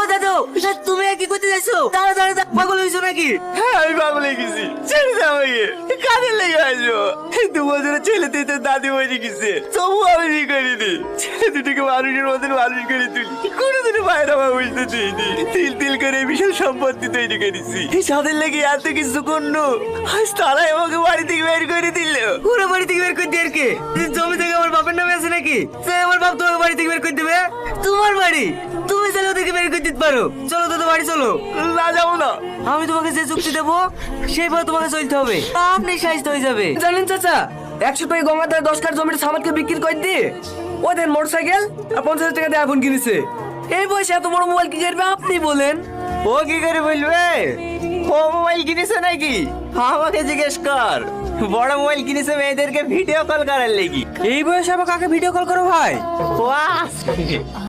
ও দাদু, তুমি কি করতে যাচ্ছো? দাঁড়া দাঁড়া, পাগল হয়েছো নাকি? হ্যাঁ আমি পাগল হয়ে গেছি, ছেড়ে দাও আমাকে। কাজে লেগে আসবো। 2 বছরের ছেলেতে তো দাদি হয়ে গেছে, তবু আমি বিয়ে করিনি। ছেলে দুটোকে মানুষের মতন মানুষ করে তুলি, কোনোদিনও বাইরে আমার বুঝতে দিইনি। তিল তিল করে বিশাল সম্পত্তি তৈরি করেছি। তাদের লেগে এত কিছু করলো, আজ তারাই আমাকে বাড়ি থেকে বের করে দিল। পুরো বাড়ি থেকে বের করে দিয়ে আর কি? জমি থেকে আমার বাপের নামে আছে নাকি? তাই আমার বাপ তোমাকে বাড়ি থেকে বের করে দেবে? তোমার বাড়ি, তুমি চাইলে ওদেরকে বের করে দিতে পারো। চলো তো বাড়ি চলো। না যাবো না। আমি তোমাকে যে চুক্তি দেবো সেইভাবে তোমাকে চলতে হবে, আপনি সাহিত্য হয়ে যাবে। জানেন চাচা, 100 টাকা গঙ্গাধারে 10 কাঠ জমির সামাদকে বিক্রি করে দিয়ে ওদের মোটরসাইকেল আর 50 টাকা দিয়ে আইফোন কিনেছে। এই বয়সে এত বড় মোবাইল কি করবে আপনি বলেন? ও কি করে বলবে? ও মোবাইল কিনেছে নাকি? আমাকে জিজ্ঞেস কর। বড় মোবাইল কিনেছে মেয়েদেরকে ভিডিও কল করার লেগে। এই বয়সে আবার কাকে ভিডিও কল করো ভাই? বাহ!